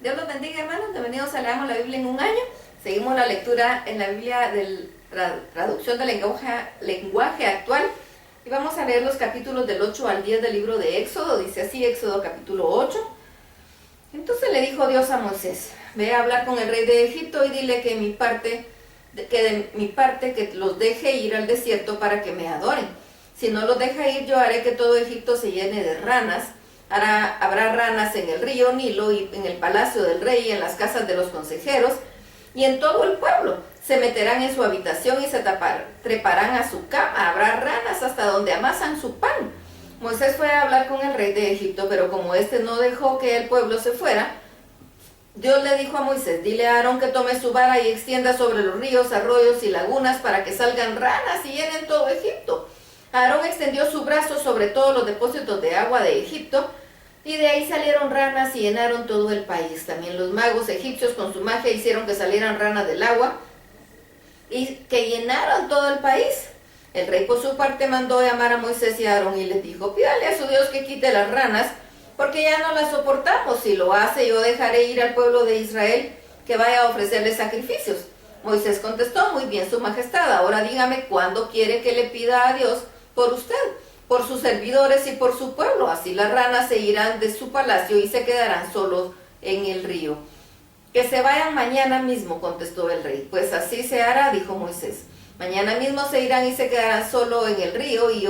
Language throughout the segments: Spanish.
Dios los bendiga, hermanos. Bienvenidos a Leamos la Biblia en un año. Seguimos la lectura en la Biblia de traducción del lenguaje actual. Y vamos a leer los capítulos del 8 al 10 del libro de Éxodo. Dice así, Éxodo capítulo 8. Entonces le dijo Dios a Moisés: ve a hablar con el rey de Egipto y dile que de mi parte que los deje ir al desierto para que me adoren. Si no los deja ir, yo haré que todo Egipto se llene de ranas. Habrá ranas en el río Nilo y en el palacio del rey y en las casas de los consejeros y en todo el pueblo. Se meterán en su habitación y se treparán a su cama. Habrá ranas hasta donde amasan su pan. Moisés fue a hablar con el rey de Egipto, pero como éste no dejó que el pueblo se fuera, Dios le dijo a Moisés: dile a Aarón que tome su vara y extienda sobre los ríos, arroyos y lagunas para que salgan ranas y llenen todo Egipto. Aarón extendió su brazo sobre todos los depósitos de agua de Egipto, y de ahí salieron ranas y llenaron todo el país. También los magos egipcios con su magia hicieron que salieran ranas del agua y que llenaron todo el país. El rey por su parte mandó llamar a Moisés y a Aarón y les dijo: pídale a su Dios que quite las ranas, porque ya no las soportamos. Si lo hace, yo dejaré ir al pueblo de Israel que vaya a ofrecerle sacrificios. Moisés contestó: muy bien, su majestad, ahora dígame cuándo quiere que le pida a Dios por usted, por sus servidores y por su pueblo. Así las ranas se irán de su palacio y se quedarán solos en el río. Que se vayan mañana mismo, contestó el rey. Pues así se hará, dijo Moisés. Mañana mismo se irán y se quedarán solo en el río, y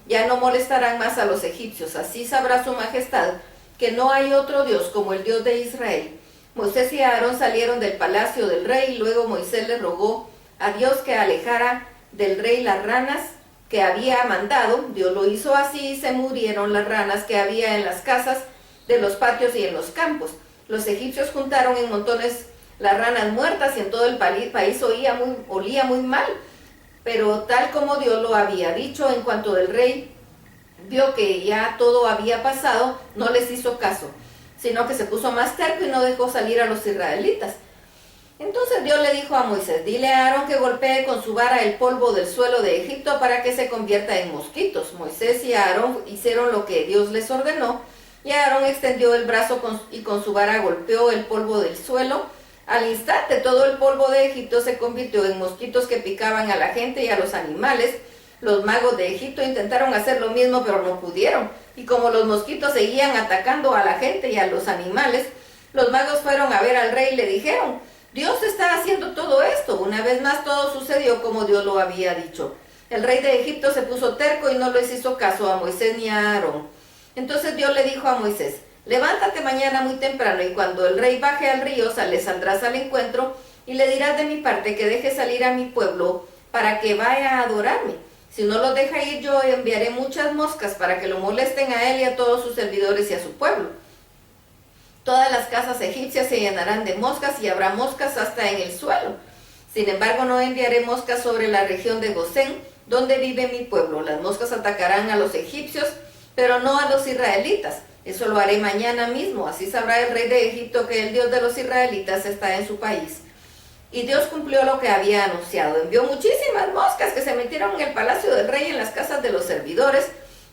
ya no molestarán más a los egipcios. Así sabrá su majestad que no hay otro Dios como el Dios de Israel. Moisés y Aarón salieron del palacio del rey, y luego Moisés le rogó a Dios que alejara del rey las ranas que había mandado. Dios lo hizo así, y se murieron las ranas que había en las casas, de los patios y en los campos. Los egipcios juntaron en montones las ranas muertas, y en todo el país olía muy mal. Pero tal como Dios lo había dicho, en cuanto el rey vio que ya todo había pasado, no les hizo caso, sino que se puso más terco y no dejó salir a los israelitas. Entonces Dios le dijo a Moisés: dile a Aarón que golpee con su vara el polvo del suelo de Egipto para que se convierta en mosquitos. Moisés y Aarón hicieron lo que Dios les ordenó, y Aarón extendió el brazo y con su vara golpeó el polvo del suelo. Al instante todo el polvo de Egipto se convirtió en mosquitos que picaban a la gente y a los animales. Los magos de Egipto intentaron hacer lo mismo, pero no pudieron. Y como los mosquitos seguían atacando a la gente y a los animales, los magos fueron a ver al rey y le dijeron: Dios está haciendo todo esto. Una vez más todo sucedió como Dios lo había dicho. El rey de Egipto se puso terco y no les hizo caso a Moisés ni a Aarón. Entonces Dios le dijo a Moisés: levántate mañana muy temprano, y cuando el rey baje al río, le saldrás al encuentro y le dirás de mi parte que deje salir a mi pueblo para que vaya a adorarme. Si no los deja ir, yo enviaré muchas moscas para que lo molesten a él y a todos sus servidores y a su pueblo. Todas las casas egipcias se llenarán de moscas, y habrá moscas hasta en el suelo. Sin embargo, no enviaré moscas sobre la región de Gosén, donde vive mi pueblo. Las moscas atacarán a los egipcios, pero no a los israelitas. Eso lo haré mañana mismo. Así sabrá el rey de Egipto que el Dios de los israelitas está en su país. Y Dios cumplió lo que había anunciado. Envió muchísimas moscas que se metieron en el palacio del rey y en las casas de los servidores.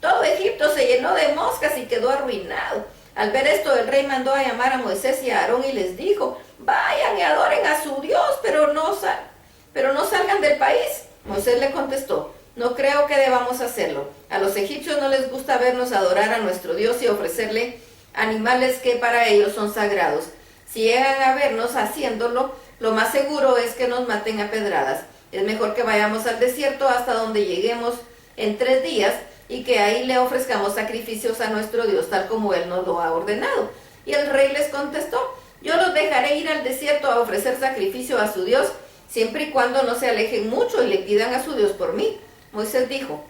Todo Egipto se llenó de moscas y quedó arruinado. Al ver esto, el rey mandó a llamar a Moisés y a Aarón y les dijo: vayan y adoren a su Dios, pero no salgan del país. Moisés le contestó: no creo que debamos hacerlo. A los egipcios no les gusta vernos adorar a nuestro Dios y ofrecerle animales que para ellos son sagrados. Si llegan a vernos haciéndolo, lo más seguro es que nos maten a pedradas. Es mejor que vayamos al desierto hasta donde lleguemos en 3 días, y que ahí le ofrezcamos sacrificios a nuestro Dios, tal como Él nos lo ha ordenado. Y el rey les contestó: yo los dejaré ir al desierto a ofrecer sacrificio a su Dios, siempre y cuando no se alejen mucho y le pidan a su Dios por mí. Moisés dijo: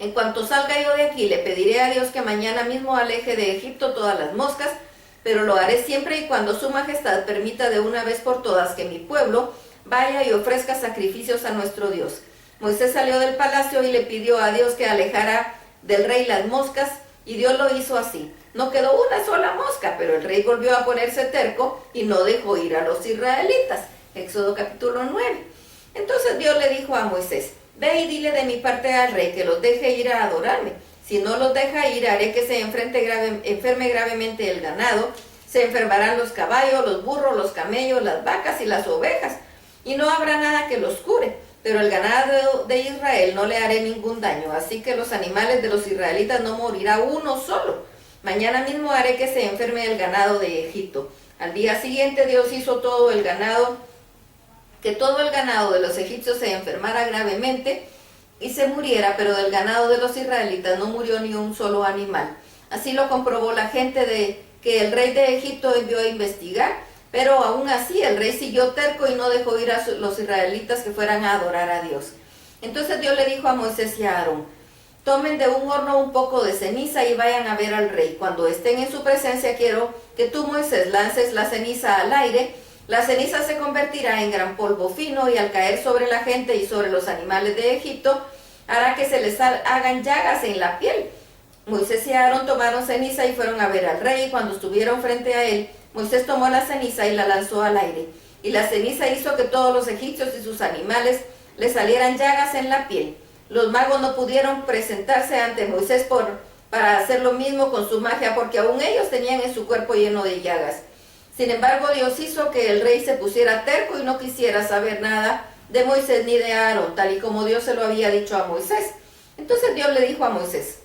en cuanto salga yo de aquí, le pediré a Dios que mañana mismo aleje de Egipto todas las moscas, pero lo haré siempre y cuando su majestad permita de una vez por todas que mi pueblo vaya y ofrezca sacrificios a nuestro Dios. Moisés salió del palacio y le pidió a Dios que alejara del rey las moscas, y Dios lo hizo así. No quedó una sola mosca, pero el rey volvió a ponerse terco y no dejó ir a los israelitas. Éxodo capítulo 9. Entonces Dios le dijo a Moisés: ve y dile de mi parte al rey que los deje ir a adorarme. Si no los deja ir, haré que se enferme gravemente el ganado. Se enfermarán los caballos, los burros, los camellos, las vacas y las ovejas, y no habrá nada que los cure. Pero el ganado de Israel no le haré ningún daño, así que los animales de los israelitas no morirá uno solo. Mañana mismo haré que se enferme el ganado de Egipto. Al día siguiente Dios hizo que todo el ganado de los egipcios se enfermara gravemente y se muriera, pero del ganado de los israelitas no murió ni un solo animal. Así lo comprobó la gente que el rey de Egipto envió a investigar, pero aún así el rey siguió terco y no dejó ir a los israelitas que fueran a adorar a Dios. Entonces Dios le dijo a Moisés y a Aarón: tomen de un horno un poco de ceniza y vayan a ver al rey. Cuando estén en su presencia, quiero que tú, Moisés, lances la ceniza al aire. La ceniza se convertirá en gran polvo fino y al caer sobre la gente y sobre los animales de Egipto, hará que se les hagan llagas en la piel. Moisés y Aarón tomaron ceniza y fueron a ver al rey. Cuando estuvieron frente a él, Moisés tomó la ceniza y la lanzó al aire. Y la ceniza hizo que todos los egipcios y sus animales les salieran llagas en la piel. Los magos no pudieron presentarse ante Moisés para hacer lo mismo con su magia, porque aún ellos tenían en su cuerpo lleno de llagas. Sin embargo, Dios hizo que el rey se pusiera terco y no quisiera saber nada de Moisés ni de Aarón, tal y como Dios se lo había dicho a Moisés. Entonces Dios le dijo a Moisés: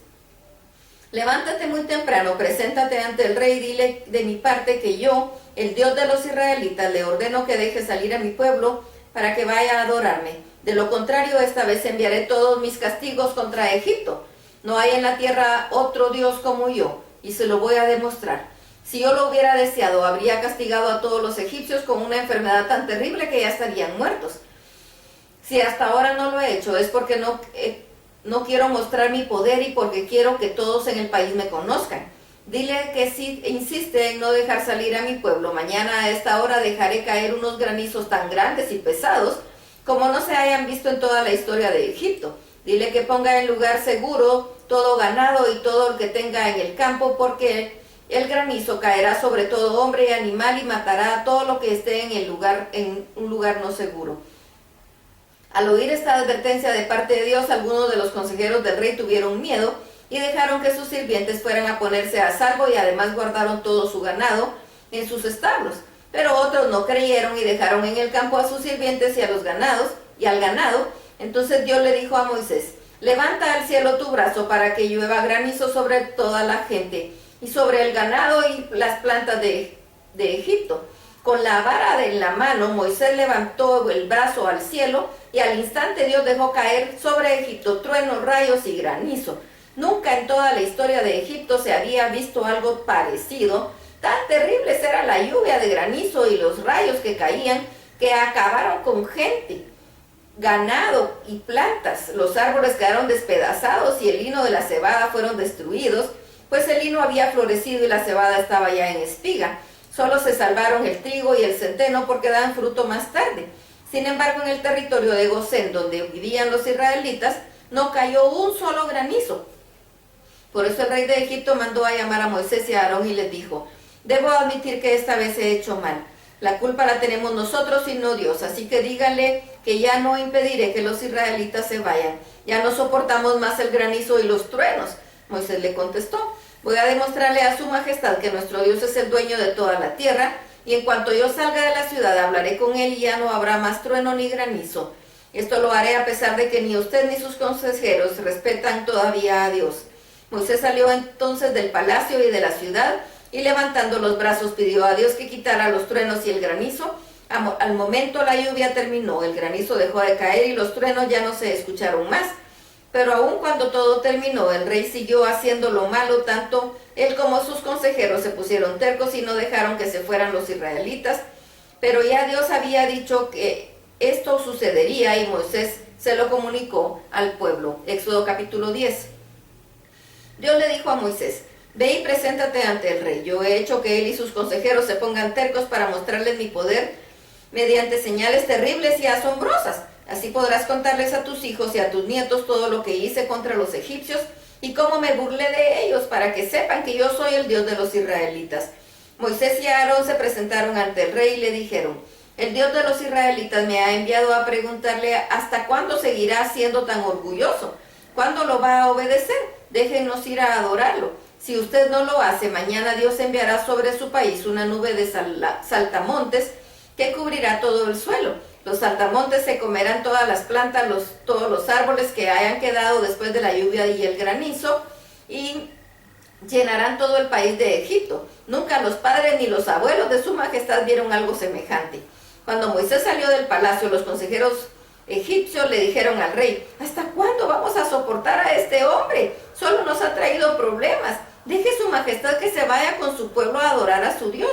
levántate muy temprano, preséntate ante el rey y dile de mi parte que yo, el Dios de los israelitas, le ordeno que deje salir a mi pueblo para que vaya a adorarme. De lo contrario, esta vez enviaré todos mis castigos contra Egipto. No hay en la tierra otro Dios como yo, y se lo voy a demostrar. Si yo lo hubiera deseado, habría castigado a todos los egipcios con una enfermedad tan terrible que ya estarían muertos. Si hasta ahora no lo he hecho, es porque no quiero mostrar mi poder y porque quiero que todos en el país me conozcan. Dile que si insiste en no dejar salir a mi pueblo, mañana a esta hora dejaré caer unos granizos tan grandes y pesados como no se hayan visto en toda la historia de Egipto. Dile que ponga en lugar seguro todo ganado y todo el que tenga en el campo, porque el granizo caerá sobre todo hombre y animal y matará a todo lo que esté en un lugar no seguro. Al oír esta advertencia de parte de Dios, algunos de los consejeros del rey tuvieron miedo y dejaron que sus sirvientes fueran a ponerse a salvo y además guardaron todo su ganado en sus establos. Pero otros no creyeron y dejaron en el campo a sus sirvientes y al ganado. Entonces Dios le dijo a Moisés: levanta al cielo tu brazo para que llueva granizo sobre toda la gente y sobre el ganado y las plantas de Egipto. Con la vara en la mano, Moisés levantó el brazo al cielo y al instante Dios dejó caer sobre Egipto truenos, rayos y granizo. Nunca en toda la historia de Egipto se había visto algo parecido. Tan terribles era la lluvia de granizo y los rayos que caían que acabaron con gente, ganado y plantas. Los árboles quedaron despedazados y el lino de la cebada fueron destruidos, pues el lino había florecido y la cebada estaba ya en espiga. Solo se salvaron el trigo y el centeno porque dan fruto más tarde. Sin embargo, en el territorio de Gosén, donde vivían los israelitas, no cayó un solo granizo. Por eso el rey de Egipto mandó a llamar a Moisés y a Aarón y les dijo: debo admitir que esta vez he hecho mal. La culpa la tenemos nosotros y no Dios, así que díganle que ya no impediré que los israelitas se vayan. Ya no soportamos más el granizo y los truenos. Moisés le contestó: voy a demostrarle a su majestad que nuestro Dios es el dueño de toda la tierra, y en cuanto yo salga de la ciudad hablaré con él y ya no habrá más trueno ni granizo. Esto lo haré a pesar de que ni usted ni sus consejeros respetan todavía a Dios. Moisés salió entonces del palacio y de la ciudad, y levantando los brazos pidió a Dios que quitara los truenos y el granizo. Al momento la lluvia terminó, el granizo dejó de caer y los truenos ya no se escucharon más. Pero aun cuando todo terminó, el rey siguió haciendo lo malo. Tanto él como sus consejeros se pusieron tercos y no dejaron que se fueran los israelitas. Pero ya Dios había dicho que esto sucedería y Moisés se lo comunicó al pueblo. Éxodo capítulo 10. Dios le dijo a Moisés: ve y preséntate ante el rey. Yo he hecho que él y sus consejeros se pongan tercos para mostrarles mi poder mediante señales terribles y asombrosas. Así podrás contarles a tus hijos y a tus nietos todo lo que hice contra los egipcios y cómo me burlé de ellos, para que sepan que yo soy el Dios de los israelitas. Moisés y Aarón se presentaron ante el rey y le dijeron: el Dios de los israelitas me ha enviado a preguntarle hasta cuándo seguirá siendo tan orgulloso. ¿Cuándo lo va a obedecer? Déjenos ir a adorarlo. Si usted no lo hace, mañana Dios enviará sobre su país una nube de saltamontes que cubrirá todo el suelo. Los saltamontes se comerán todas las plantas, todos los árboles que hayan quedado después de la lluvia y el granizo, y llenarán todo el país de Egipto. Nunca los padres ni los abuelos de su majestad vieron algo semejante. Cuando Moisés salió del palacio, los consejeros egipcios le dijeron al rey: ¿hasta cuándo vamos a soportar a este hombre? Solo nos ha traído problemas. Deje su majestad que se vaya con su pueblo a adorar a su Dios.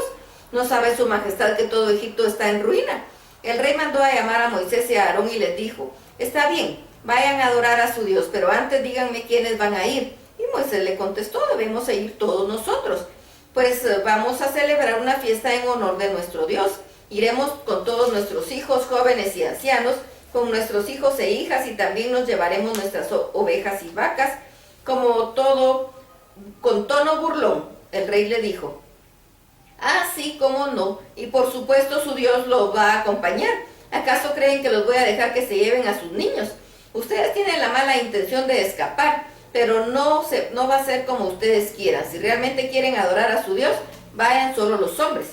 ¿No sabe su majestad que todo Egipto está en ruina? El rey mandó a llamar a Moisés y a Aarón y les dijo: está bien, vayan a adorar a su Dios, pero antes díganme quiénes van a ir. Y Moisés le contestó: debemos ir todos nosotros, pues vamos a celebrar una fiesta en honor de nuestro Dios. Iremos con todos nuestros hijos, jóvenes y ancianos, con nuestros hijos e hijas, y también nos llevaremos nuestras ovejas y vacas. Con tono burlón, el rey le dijo: ah, sí, cómo no, y por supuesto su Dios los va a acompañar. ¿Acaso creen que los voy a dejar que se lleven a sus niños? Ustedes tienen la mala intención de escapar, pero no va a ser como ustedes quieran. Si realmente quieren adorar a su Dios, vayan solo los hombres.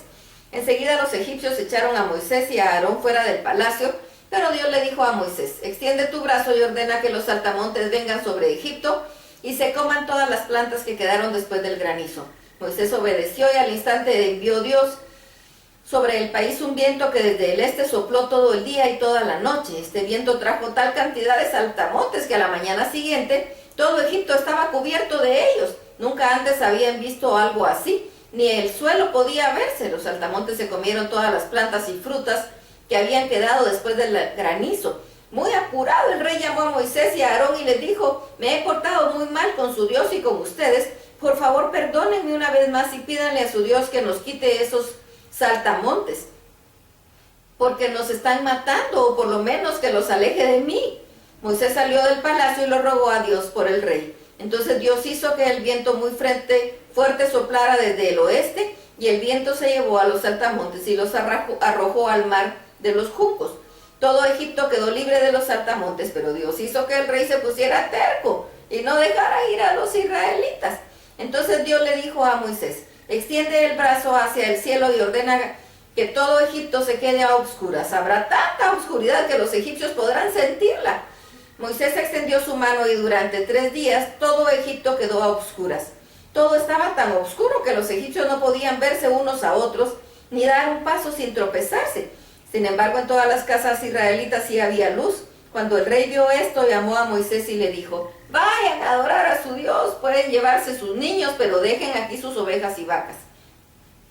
Enseguida los egipcios echaron a Moisés y a Aarón fuera del palacio, pero Dios le dijo a Moisés: extiende tu brazo y ordena que los saltamontes vengan sobre Egipto y se coman todas las plantas que quedaron después del granizo. Moisés obedeció, y al instante envió Dios sobre el país un viento que desde el este sopló todo el día y toda la noche. Este viento trajo tal cantidad de saltamontes que a la mañana siguiente todo Egipto estaba cubierto de ellos. Nunca antes habían visto algo así, ni el suelo podía verse. Los saltamontes se comieron todas las plantas y frutas que habían quedado después del granizo. Muy apurado, el rey llamó a Moisés y a Aarón y les dijo: me he portado muy mal con su Dios y con ustedes. Por favor, perdónenme una vez más y pídanle a su Dios que nos quite esos saltamontes, porque nos están matando, o por lo menos que los aleje de mí. Moisés salió del palacio y lo rogó a Dios por el rey. Entonces Dios hizo que el viento muy fuerte soplara desde el oeste, y el viento se llevó a los saltamontes y los arrojó al mar de los juncos. Todo Egipto quedó libre de los saltamontes, pero Dios hizo que el rey se pusiera terco y no dejara ir a los israelitas. Entonces Dios le dijo a Moisés: extiende el brazo hacia el cielo y ordena que todo Egipto se quede a oscuras. Habrá tanta oscuridad que los egipcios podrán sentirla. Moisés extendió su mano y durante 3 días todo Egipto quedó a oscuras. Todo estaba tan oscuro que los egipcios no podían verse unos a otros ni dar un paso sin tropezarse. Sin embargo, en todas las casas israelitas sí había luz. Cuando el rey vio esto, llamó a Moisés y le dijo: vayan a adorar a su Dios, pueden llevarse sus niños, pero dejen aquí sus ovejas y vacas.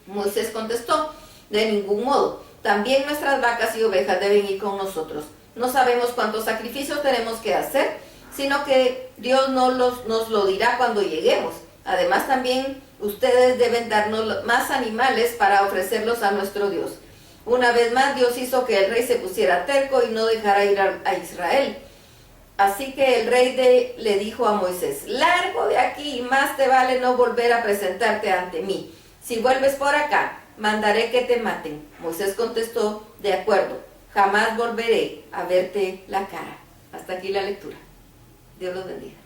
Moisés contestó: de ningún modo, también nuestras vacas y ovejas deben ir con nosotros. No sabemos cuántos sacrificios tenemos que hacer, sino que Dios nos lo dirá cuando lleguemos. Además, también ustedes deben darnos más animales para ofrecerlos a nuestro Dios. Una vez más, Dios hizo que el rey se pusiera terco y no dejara ir a Israel. Así que el rey le dijo a Moisés: largo de aquí, y más te vale no volver a presentarte ante mí. Si vuelves por acá, mandaré que te maten. Moisés contestó: de acuerdo, jamás volveré a verte la cara. Hasta aquí la lectura. Dios los bendiga.